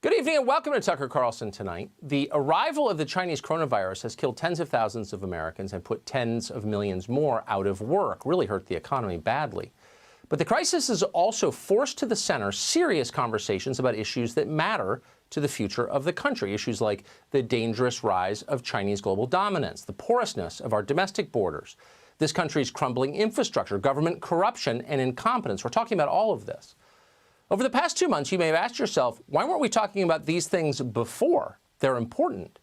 Good evening and welcome to Tucker Carlson Tonight. The arrival of the Chinese coronavirus has killed tens of thousands of Americans and put tens of millions more out of work, really hurt the economy badly. But the crisis has also forced to the center serious conversations about issues that matter to the future of the country, issues like the dangerous rise of Chinese global dominance, the porousness of our domestic borders, this country's crumbling infrastructure, government corruption and incompetence. We're talking about all of this. Over the past 2 months, you may have asked yourself, why weren't we talking about these things before? They're important.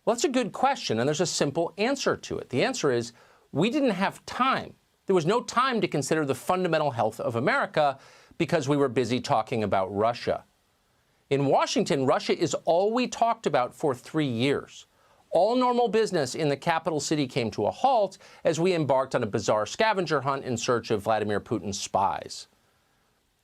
Well, that's a good question, and there's a simple answer to it. The answer is we didn't have time. There was no time to consider the fundamental health of America because we were busy talking about Russia. In Washington, Russia is all we talked about for 3 years. All normal business in the capital city came to a halt as we embarked on a bizarre scavenger hunt in search of Vladimir Putin's spies.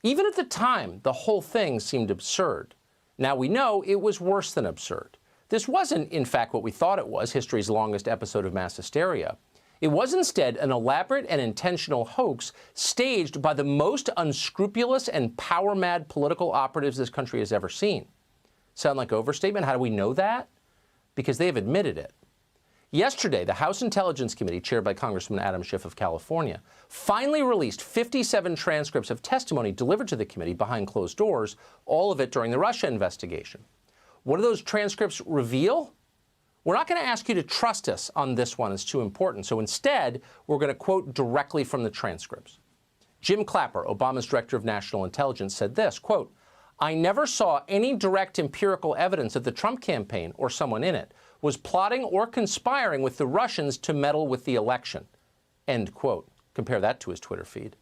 Even at the time, the whole thing seemed absurd. Now we know it was worse than absurd. This wasn't, in fact, what we thought it was, history's longest episode of mass hysteria. It was instead an elaborate and intentional hoax staged by the most unscrupulous and power-mad political operatives this country has ever seen. Sound like overstatement? How do we know that? Because they have admitted it. Yesterday, the House Intelligence Committee, chaired by Congressman Adam Schiff of California, finally released 57 transcripts of testimony delivered to the committee behind closed doors, all of it during the Russia investigation. What do those transcripts reveal? We're not going to ask you to trust us on this one. It's too important. So instead, we're going to quote directly from the transcripts. Jim Clapper, Obama's director of national intelligence, said this, quote, "I never saw any direct empirical evidence that the Trump campaign or someone in it was plotting or conspiring with the Russians to meddle with the election." End quote. Compare that to his Twitter feed.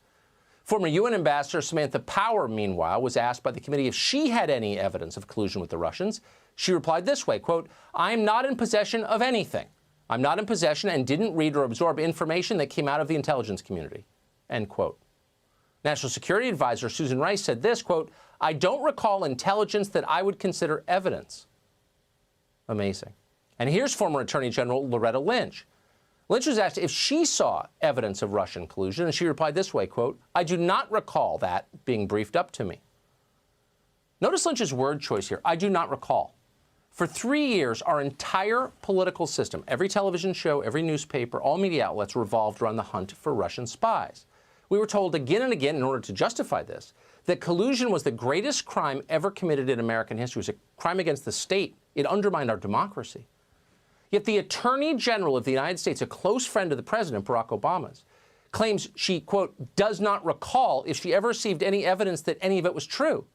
Former UN Ambassador Samantha Power, meanwhile, was asked by the committee if she had any evidence of collusion with the Russians. She replied this way, quote, "I am not in possession of anything. I'm not in possession and didn't read or absorb information that came out of the intelligence community." End quote. National Security Advisor Susan Rice said this, quote, "I don't recall intelligence that I would consider evidence." Amazing. And here's former Attorney General Loretta Lynch. Lynch was asked if she saw evidence of Russian collusion, and she replied this way, quote, "I do not recall that being briefed up to me." Notice Lynch's word choice here, "I do not recall." For 3 years, our entire political system, every television show, every newspaper, all media outlets revolved around the hunt for Russian spies. We were told again and again, in order to justify this, that collusion was the greatest crime ever committed in American history. It was a crime against the state. It undermined our democracy. Yet the Attorney General of the United States, a close friend of the President, Barack Obama's, claims she, quote, "does not recall if she ever received any evidence that any of it was true."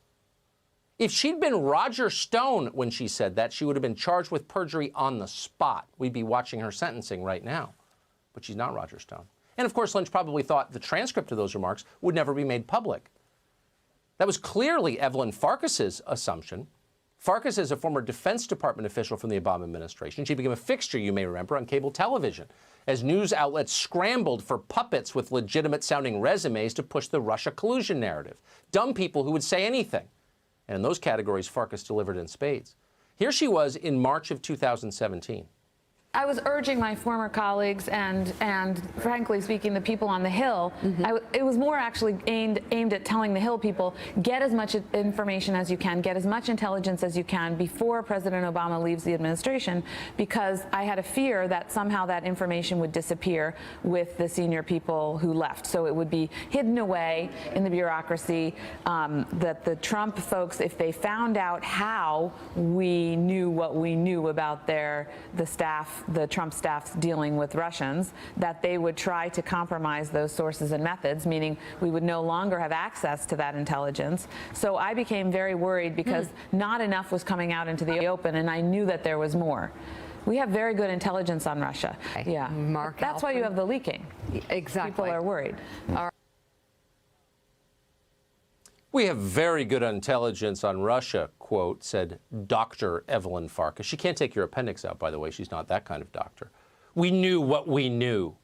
If she'd been Roger Stone when she said that, she would have been charged with perjury on the spot. We'd be watching her sentencing right now. But she's not Roger Stone. And of course, Lynch probably thought the transcript of those remarks would never be made public. That was clearly Evelyn Farkas's assumption. Farkas is a former Defense Department official from the Obama administration. She became a fixture, you may remember, on cable television as news outlets scrambled for puppets with legitimate-sounding resumes to push the Russia collusion narrative. Dumb people who would say anything. And in those categories, Farkas delivered in spades. Here she was in March of 2017. I was urging my former colleagues and frankly speaking, the people on the Hill, it was more actually aimed at telling the Hill people, get as much information as you can, get as much intelligence as you can before President Obama leaves the administration, because I had a fear that somehow that information would disappear with the senior people who left. So it would be hidden away in the bureaucracy, that the Trump folks, if they found out how we knew what we knew about the Trump staff's dealing with Russians, that they would try to compromise those sources and methods, meaning we would no longer have access to that intelligence. So I became very worried because not enough was coming out into the open, and I knew that there was more. We have very good intelligence on Russia. Yeah, that's why you have the leaking. Exactly. People are worried. We have very good intelligence on Russia, quote, said Dr. Evelyn Farkas. She can't take your appendix out, by the way. She's not that kind of doctor. We knew what we knew.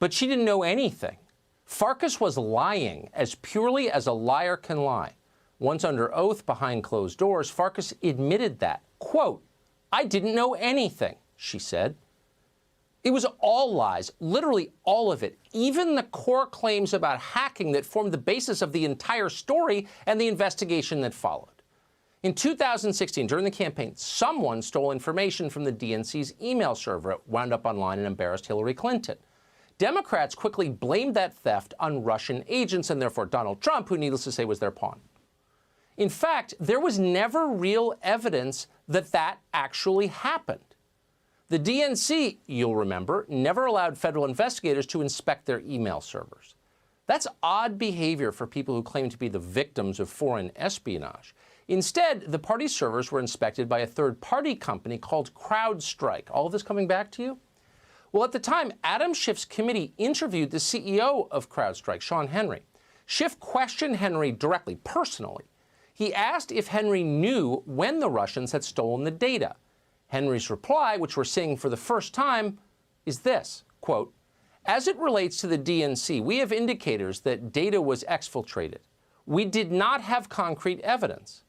But she didn't know anything. Farkas was lying as purely as a liar can lie. Once under oath behind closed doors, Farkas admitted that. Quote, "I didn't know anything," she said. It was all lies, literally all of it, even the core claims about hacking that formed the basis of the entire story and the investigation that followed. In 2016, during the campaign, someone stole information from the DNC's email server. It wound up online and embarrassed Hillary Clinton. Democrats quickly blamed that theft on Russian agents and therefore Donald Trump, who, needless to say, was their pawn. In fact, there was never real evidence that that actually happened. The DNC, you'll remember, never allowed federal investigators to inspect their email servers. That's odd behavior for people who claim to be the victims of foreign espionage. Instead, the party servers were inspected by a third-party company called CrowdStrike. All of this coming back to you? Well, at the time, Adam Schiff's committee interviewed the CEO of CrowdStrike, Sean Henry. Schiff questioned Henry directly, personally. He asked if Henry knew when the Russians had stolen the data. Henry's reply, which we're seeing for the first time, is this, quote, "As it relates to the DNC, we have indicators that data was exfiltrated. We did not have concrete evidence."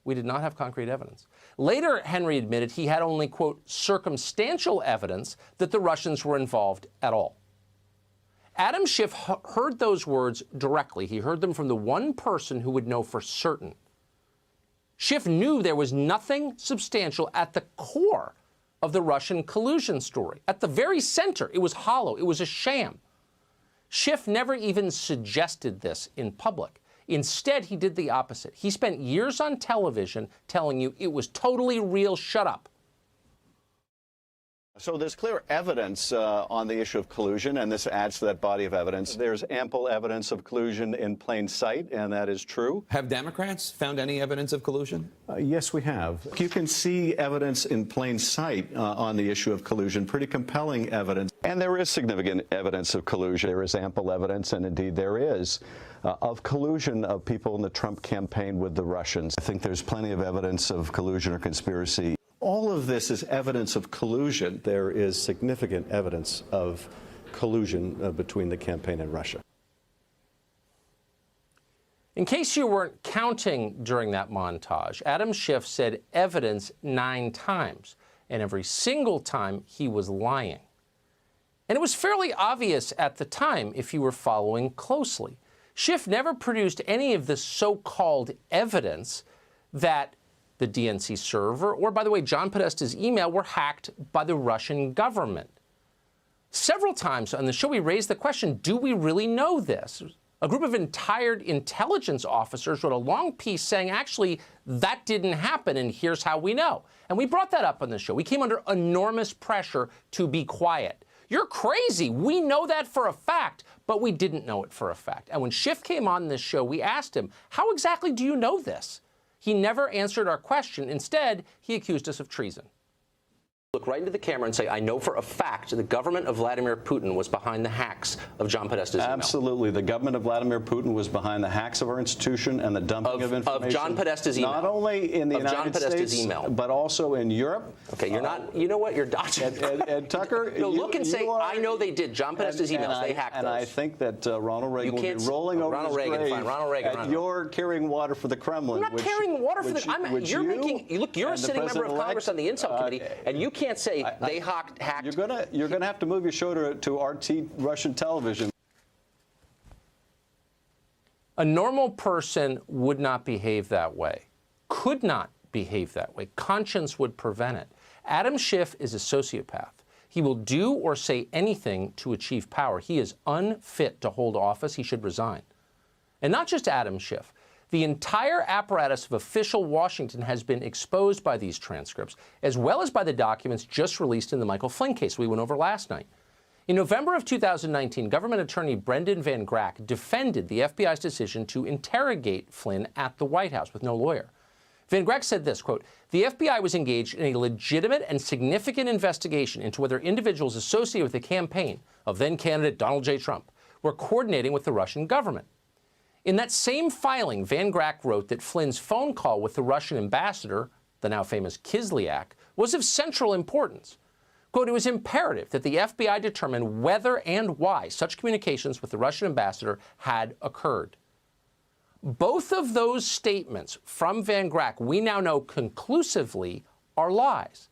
We did not have concrete evidence. Later, Henry admitted he had only, quote, "circumstantial evidence that the Russians were involved at all." Adam Schiff heard those words directly. He heard them from the one person who would know for certain. Schiff knew there was nothing substantial at the core of the Russian collusion story. At the very center, it was hollow. It was a sham. Schiff never even suggested this in public. Instead, he did the opposite. He spent years on television telling you it was totally real. Shut up. So there's clear evidence on the issue of collusion, and this adds to that body of evidence. There's ample evidence of collusion in plain sight, and that is true. Have Democrats found any evidence of collusion? Yes, we have. You can see evidence in plain sight on the issue of collusion, pretty compelling evidence. And there is significant evidence of collusion. There is ample evidence, and indeed there is, of collusion of people in the Trump campaign with the Russians. I think there's plenty of evidence of collusion or conspiracy. All of this is evidence of collusion. There is significant evidence of collusion between the campaign and Russia. In case you weren't counting during that montage, Adam Schiff said evidence 9 times, and every single time he was lying. And it was fairly obvious at the time if you were following closely. Schiff never produced any of the so-called evidence that the DNC server, or, by the way, John Podesta's email, were hacked by the Russian government. Several times on the show, we raised the question, do we really know this? A group of retired intelligence officers wrote a long piece saying, actually, that didn't happen, and here's how we know. And we brought that up on the show. We came under enormous pressure to be quiet. You're crazy. We know that for a fact, but we didn't know it for a fact. And when Schiff came on this show, we asked him, how exactly do you know this? He never answered our question. Instead, he accused us of treason. Look right into the camera and say, I know for a fact the government of Vladimir Putin was behind the hacks of John Podesta's email. Absolutely. The government of Vladimir Putin was behind the hacks of our institution and the dumping of information. Of John Podesta's email. Not only in the United States, email. But also in Europe. Okay, you're not, you know what, you're dodging. And Tucker, no, look and say, I know they did. John Podesta's emails, they hacked those. And I think that Ronald Reagan will be rolling over his grave. You're carrying water for the Kremlin. I'm not carrying water for the, you're a sitting member of Congress on the Intel Committee, and you can't say they hacked. You're gonna have to move your show to RT Russian television. A normal person would not behave that way, could not behave that way. Conscience would prevent it. Adam Schiff is a sociopath. He will do or say anything to achieve power. He is unfit to hold office. He should resign. And not just Adam Schiff. The entire apparatus of official Washington has been exposed by these transcripts, as well as by the documents just released in the Michael Flynn case we went over last night. In November of 2019, government attorney Brendan Van Grack defended the FBI's decision to interrogate Flynn at the White House with no lawyer. Van Grack said this, quote, the FBI was engaged in a legitimate and significant investigation into whether individuals associated with the campaign of then-candidate Donald J. Trump were coordinating with the Russian government. In that same filing, Van Grack wrote that Flynn's phone call with the Russian ambassador, the now famous Kislyak, was of central importance. Quote, it was imperative that the FBI determine whether and why such communications with the Russian ambassador had occurred. Both of those statements from Van Grack, we now know conclusively, are lies.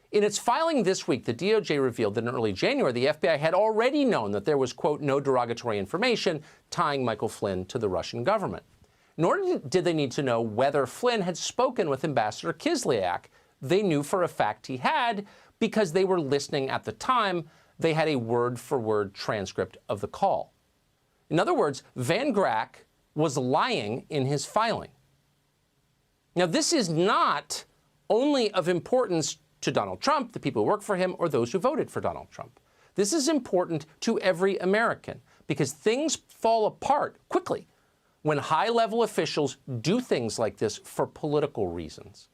In its filing this week, the DOJ revealed that in early January, the FBI had already known that there was, quote, no derogatory information tying Michael Flynn to the Russian government. Nor did they need to know whether Flynn had spoken with Ambassador Kislyak. They knew for a fact he had because they were listening at the time. They had a word-for-word transcript of the call. In other words, Van Grack was lying in his filing. Now, this is not only of importance to Donald Trump, the people who work for him, or those who voted for Donald Trump. This is important to every American because things fall apart quickly when high-level officials do things like this for political reasons.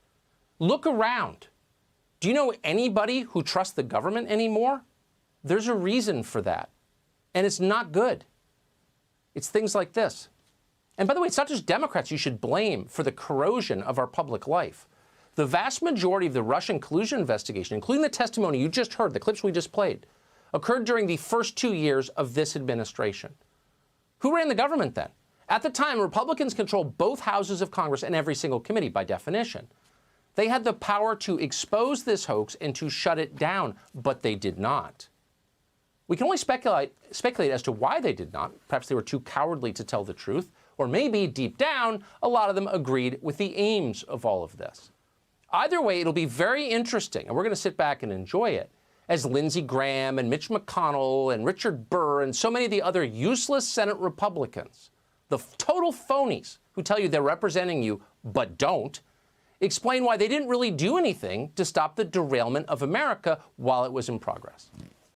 Look around. Do you know anybody who trusts the government anymore? There's a reason for that, and it's not good. It's things like this. And by the way, it's not just Democrats you should blame for the corrosion of our public life. The vast majority of the Russian collusion investigation, including the testimony you just heard, the clips we just played, occurred during the first 2 years of this administration. Who ran the government then? At the time, Republicans controlled both houses of Congress and every single committee by definition. They had the power to expose this hoax and to shut it down, but they did not. We can only speculate as to why they did not. Perhaps they were too cowardly to tell the truth, or maybe, deep down, a lot of them agreed with the aims of all of this. Either way, it'll be very interesting, and we're going to sit back and enjoy it, as Lindsey Graham and Mitch McConnell and Richard Burr and so many of the other useless Senate Republicans, the total phonies who tell you they're representing you but don't, explain why they didn't really do anything to stop the derailment of America while it was in progress.